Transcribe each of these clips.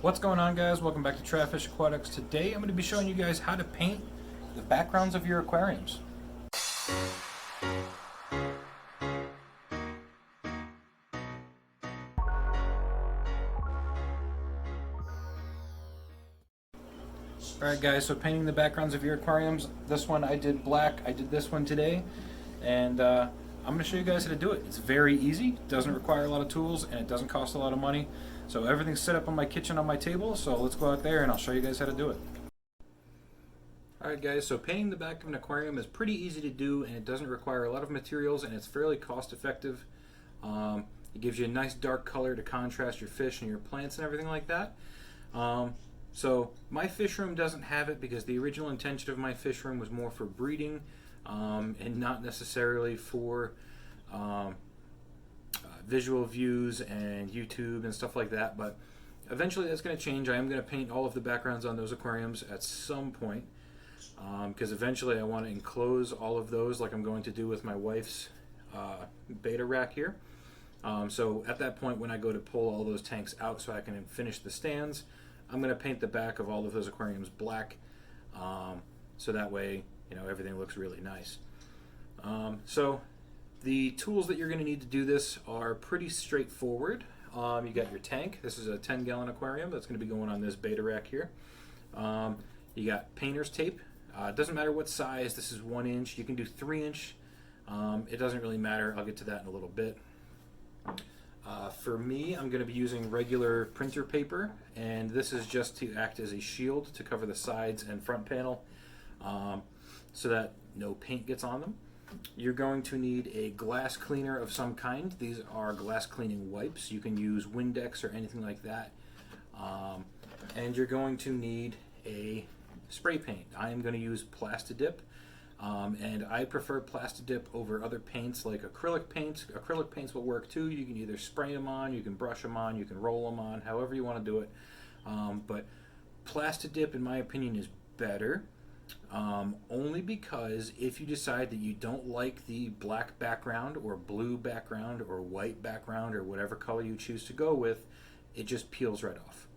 What's going on, guys? Welcome back to Trafish Aquatics. Today I'm going to be showing you guys how to paint the backgrounds of your aquariums. Alright guys, so painting the backgrounds of your aquariums. This one I did black, I did this one today, and I'm going to show you guys how to do it. It's very easy, doesn't require a lot of tools, and it doesn't cost a lot of money. So everything's set up on my kitchen on my table, so let's go out there and I'll show you guys how to do it. Alright guys, so painting the back of an aquarium is pretty easy to do, and it doesn't require a lot of materials, and it's fairly cost effective. It gives you a nice dark color to contrast your fish and your plants and everything like that. So my fish room doesn't have it because the original intention of my fish room was more for breeding and not necessarily for visual views and YouTube and stuff like that, but eventually that's going to change. I am going to paint all of the backgrounds on those aquariums at some point because eventually I want to enclose all of those like I'm going to do with my wife's beta rack here. So at that point, when I go to pull all those tanks out so I can finish the stands, I'm going to paint the back of all of those aquariums black, so that way, you know, everything looks really nice. So the tools that you're going to need to do this are pretty straightforward. You got your tank. This is a 10-gallon aquarium that's going to be going on this beta rack here. You got painter's tape. It doesn't matter what size. This is 1 inch. You can do 3-inch. It doesn't really matter. I'll get to that in a little bit. For me, I'm going to be using regular printer paper, and this is just to act as a shield to cover the sides and front panel so that no paint gets on them. You're going to need a glass cleaner of some kind. These are glass cleaning wipes. You can use Windex or anything like that. And you're going to need a spray paint. I am going to use plastidip. And I prefer plastidip over other paints like acrylic paints. Acrylic paints will work too. You can either spray them on, you can brush them on, you can roll them on, however you want to do it. But plastidip, in my opinion, is better. Only because if you decide that you don't like the black background or blue background or white background or whatever color you choose to go with, it just peels right off,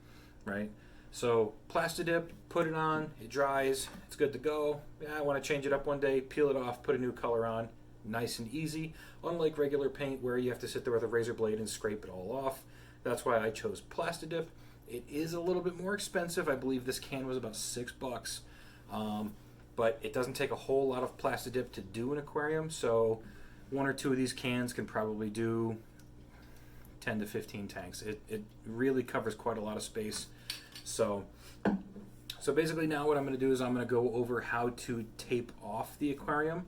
right? So plastidip, put it on, it dries, it's good to go. Yeah, I want to change it up one day, peel it off, put a new color on, nice and easy. Unlike regular paint where you have to sit there with a razor blade and scrape it all off. That's why I chose plastidip. It is a little bit more expensive. I believe this can was about $6, but it doesn't take a whole lot of plastidip to do an aquarium, so 1 or 2 of these cans can probably do 10 to 15 tanks. It really covers quite a lot of space. So basically now what I'm going to do is I'm going to go over how to tape off the aquarium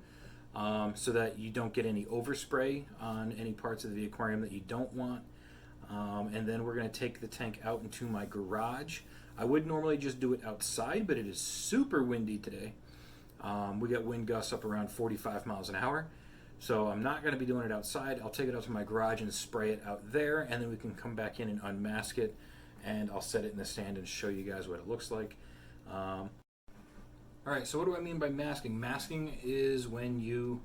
so that you don't get any overspray on any parts of the aquarium that you don't want. And then we're going to take the tank out into my garage. I would normally just do it outside, but it is super windy today. We got wind gusts up around 45 miles an hour. So I'm not going to be doing it outside. I'll take it out to my garage and spray it out there, and then we can come back in and unmask it. And I'll set it in the stand and show you guys what it looks like. Alright, so what do I mean by masking? Masking is when you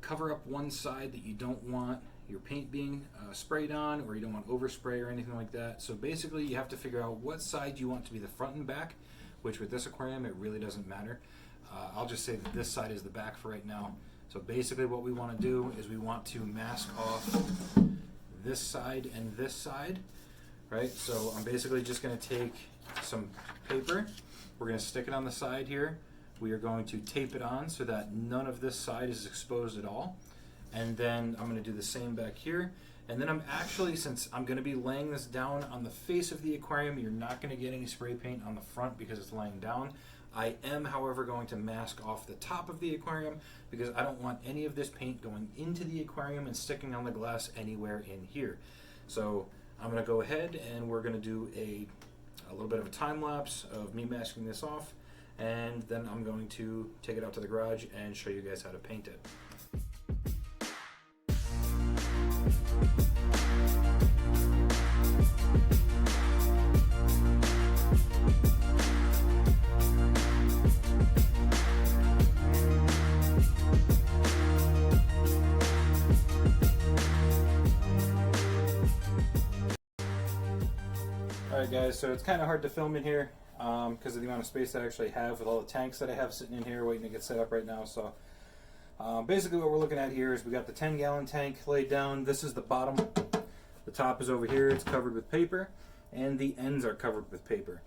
cover up one side that you don't want your paint being sprayed on, or you don't want overspray or anything like that. So basically you have to figure out what side you want to be the front and back, which with this aquarium it really doesn't matter. I'll just say that this side is the back for right now. So basically what we want to do is we want to mask off this side and this side. Right, so I'm basically just going to take some paper, we're going to stick it on the side here, we are going to tape it on so that none of this side is exposed at all, and then I'm going to do the same back here, and then I'm actually, since I'm going to be laying this down on the face of the aquarium, you're not going to get any spray paint on the front because it's laying down. I am, however, going to mask off the top of the aquarium because I don't want any of this paint going into the aquarium and sticking on the glass anywhere in here. So I'm going to go ahead and we're going to do a little bit of a time lapse of me masking this off, and then I'm going to take it out to the garage and show you guys how to paint it. Alright guys, so it's kind of hard to film in here because of the amount of space that I actually have with all the tanks that I have sitting in here waiting to get set up right now. So basically what we're looking at here is we got the 10-gallon tank laid down. This is the bottom. The top is over here. It's covered with paper, and the ends are covered with paper.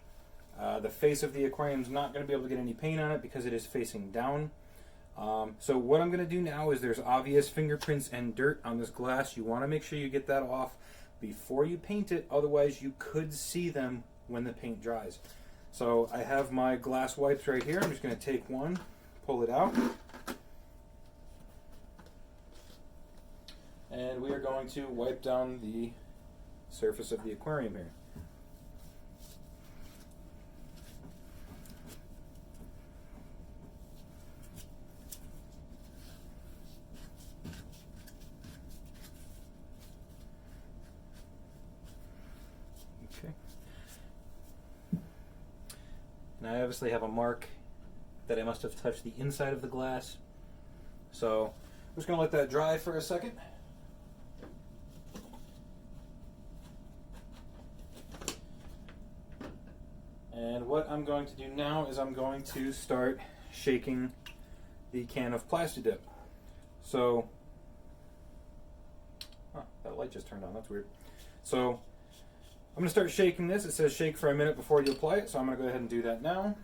The face of the aquarium is not going to be able to get any paint on it because it is facing down. So what I'm going to do now is there's obvious fingerprints and dirt on this glass. You want to make sure you get that off before you paint it, otherwise you could see them when the paint dries. So I have my glass wipes right here. I'm just going to take one, pull it out, and we are going to wipe down the surface of the aquarium here. Now I obviously have a mark that I must have touched the inside of the glass. So I'm just going to let that dry for a second. And what I'm going to do now is I'm going to start shaking the can of plastidip. So, that light just turned on, that's weird. So I'm going to start shaking this. It says shake for a minute before you apply it, so I'm going to go ahead and do that now.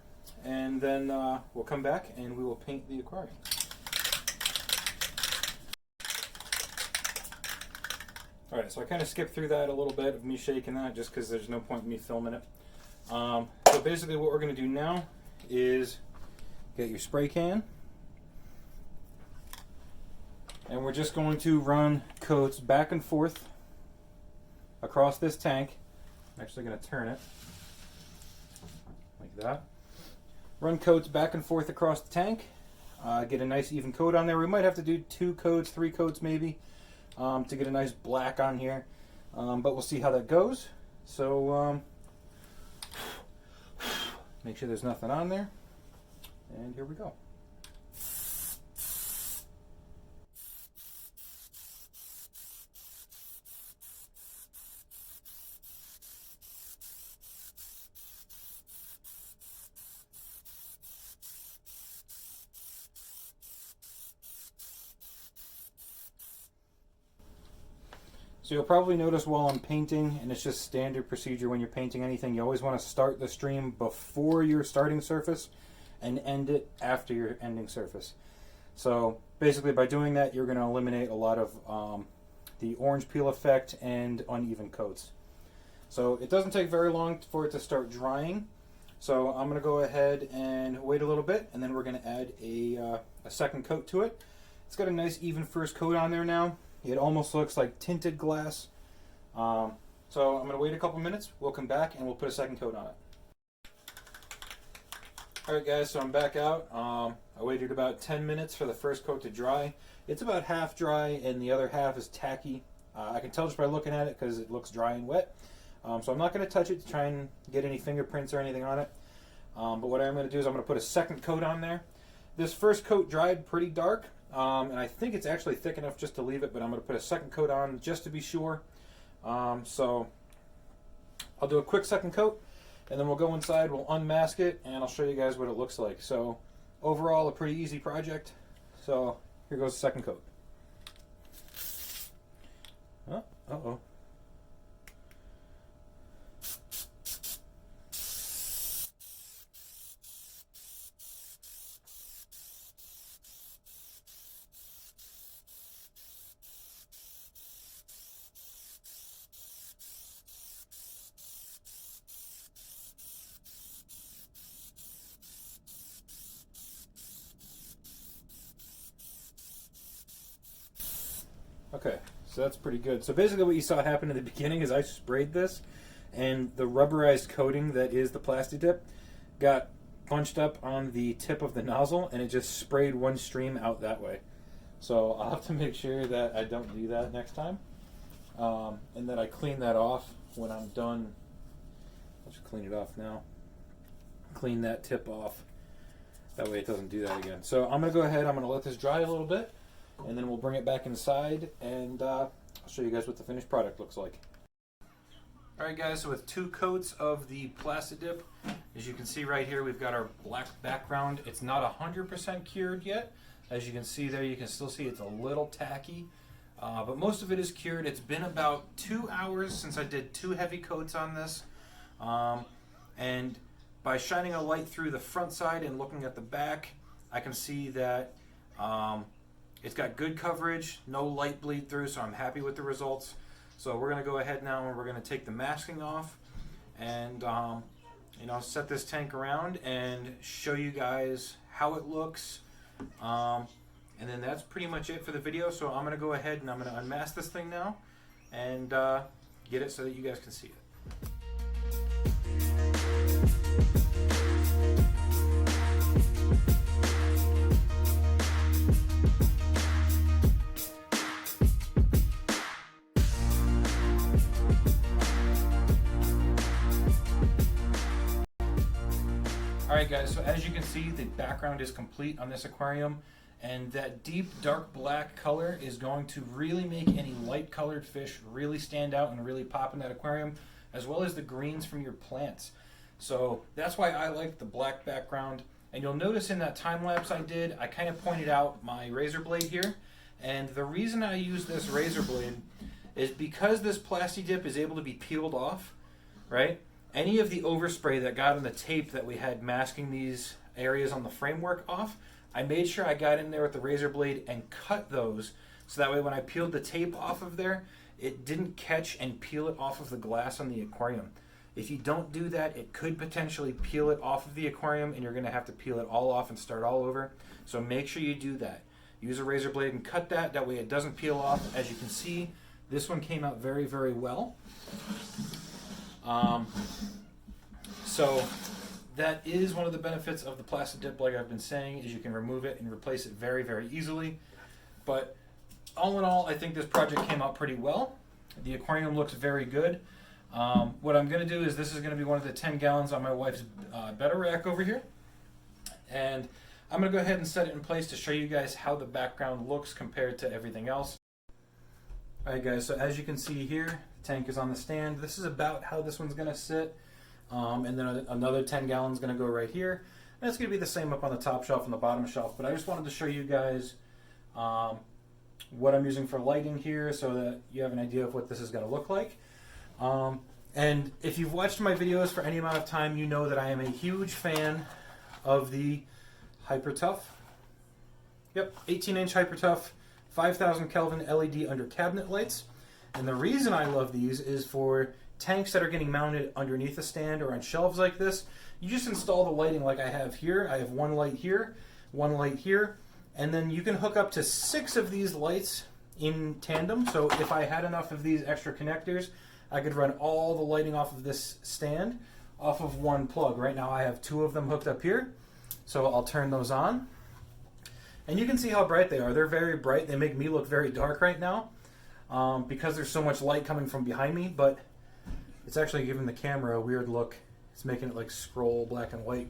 And then we'll come back and we will paint the aquarium. Alright, so I kind of skipped through that a little bit of me shaking that just because there's no point in me filming it. So basically what we're going to do now is get your spray can. And we're just going to run coats back and forth across this tank. I'm actually going to turn it like that. Run coats back and forth across the tank. Get a nice even coat on there. We might have to do 2 coats, 3 coats maybe to get a nice black on here. But we'll see how that goes. So make sure there's nothing on there. And here we go. So you'll probably notice while I'm painting, and it's just standard procedure when you're painting anything, you always want to start the stream before your starting surface and end it after your ending surface. So basically by doing that, you're going to eliminate a lot of the orange peel effect and uneven coats. So it doesn't take very long for it to start drying. So I'm going to go ahead and wait a little bit, and then we're going to add a second coat to it. It's got a nice even first coat on there now. It almost looks like tinted glass. So I'm going to wait a couple minutes. We'll come back and we'll put a second coat on it. Alright guys, so I'm back out. I waited about 10 minutes for the first coat to dry. It's about half dry and the other half is tacky. I can tell just by looking at it because it looks dry and wet. So I'm not going to touch it to try and get any fingerprints or anything on it. But what I'm going to do is I'm going to put a second coat on there. This first coat dried pretty dark. And I think it's actually thick enough just to leave it, but I'm going to put a second coat on just to be sure. So I'll do a quick second coat, and then we'll go inside, we'll unmask it, and I'll show you guys what it looks like. So overall, a pretty easy project. So here goes the second coat. Oh, uh-oh. Okay, so that's pretty good. So basically what you saw happen in the beginning is I sprayed this, and the rubberized coating that is the plastidip got bunched up on the tip of the nozzle, and it just sprayed one stream out that way. So I'll have to make sure that I don't do that next time, and that I clean that off when I'm done. I'll just clean it off now. Clean that tip off. That way it doesn't do that again. So I'm going to go ahead, I'm going to let this dry a little bit, and then we'll bring it back inside, and I'll show you guys what the finished product looks like. Alright guys, so with 2 coats of the plastidip, as you can see right here, we've got our black background. It's not 100% cured yet. As you can see there, you can still see it's a little tacky, but most of it is cured. It's been about 2 hours since I did 2 heavy coats on this, and by shining a light through the front side and looking at the back, I can see that it's got good coverage, no light bleed through, so I'm happy with the results. So we're going to go ahead now and we're going to take the masking off and set this tank around and show you guys how it looks. And then that's pretty much it for the video. So I'm going to go ahead and I'm going to unmask this thing now and get it so that you guys can see it. Alright guys, so as you can see, the background is complete on this aquarium, and that deep dark black color is going to really make any light colored fish really stand out and really pop in that aquarium, as well as the greens from your plants. So that's why I like the black background. And you'll notice in that time lapse I did, I kind of pointed out my razor blade here, and the reason I use this razor blade is because this plastidip is able to be peeled off, right? Any of the overspray that got on the tape that we had masking these areas on the framework off, I made sure I got in there with the razor blade and cut those, so that way when I peeled the tape off of there, it didn't catch and peel it off of the glass on the aquarium. If you don't do that, it could potentially peel it off of the aquarium and you're going to have to peel it all off and start all over. So make sure you do that. Use a razor blade and cut that, that way it doesn't peel off. As you can see, this one came out very, very well. So that is one of the benefits of the plastidip, like I've been saying, is you can remove it and replace it very, very easily. But all in all, I think this project came out pretty well. The aquarium looks very good. What I'm going to do is this is going to be one of the 10 gallons on my wife's better rack over here. And I'm going to go ahead and set it in place to show you guys how the background looks compared to everything else. Alright guys, so as you can see here, the tank is on the stand. This is about how this one's going to sit. And then another 10 gallons is going to go right here. And it's going to be the same up on the top shelf and the bottom shelf. But I just wanted to show you guys what I'm using for lighting here so that you have an idea of what this is going to look like. And if you've watched my videos for any amount of time, you know that I am a huge fan of the Hyper Tough. Yep, 18-inch Hyper Tough 5000 Kelvin LED under cabinet lights. And the reason I love these is for tanks that are getting mounted underneath a stand or on shelves like this. You just install the lighting like I have here. I have one light here, and then you can hook up to 6 of these lights in tandem. So if I had enough of these extra connectors, I could run all the lighting off of this stand off of one plug. Right now I have 2 of them hooked up here, so I'll turn those on. And you can see how bright they are. They're very bright. They make me look very dark right now because there's so much light coming from behind me, but it's actually giving the camera a weird look. It's making it like scroll black and white.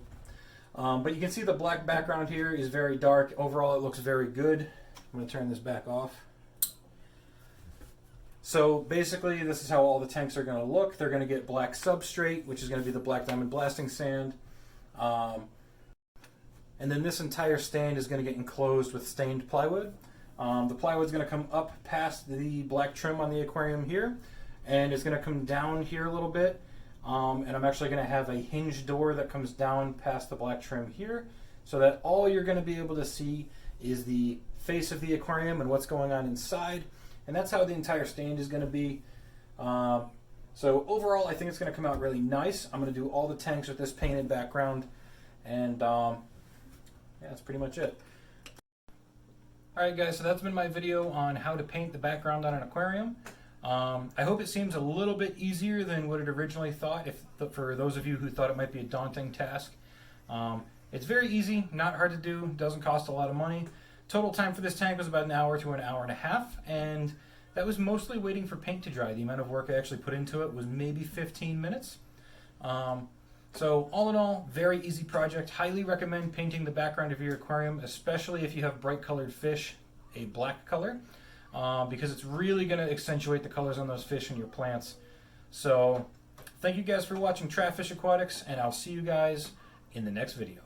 But you can see the black background here is very dark. Overall, it looks very good. I'm going to turn this back off. So basically, this is how all the tanks are going to look. They're going to get black substrate, which is going to be the black diamond blasting sand. And then this entire stand is going to get enclosed with stained plywood. The plywood is going to come up past the black trim on the aquarium here, and it's going to come down here a little bit. And I'm actually going to have a hinge door that comes down past the black trim here, so that all you're going to be able to see is the face of the aquarium and what's going on inside. And that's how the entire stand is going to be. So overall, I think it's going to come out really nice. I'm going to do all the tanks with this painted background, and yeah, that's pretty much it. Alright guys, so that's been my video on how to paint the background on an aquarium. I hope it seems a little bit easier than what it originally thought, for those of you who thought it might be a daunting task. It's very easy, not hard to do, doesn't cost a lot of money. Total time for this tank was about an hour to an hour and a half, and that was mostly waiting for paint to dry. The amount of work I actually put into it was maybe 15 minutes. So all in all, very easy project. Highly recommend painting the background of your aquarium, especially if you have bright colored fish, a black color, because it's really going to accentuate the colors on those fish and your plants. So thank you guys for watching Trap Fish Aquatics, and I'll see you guys in the next video.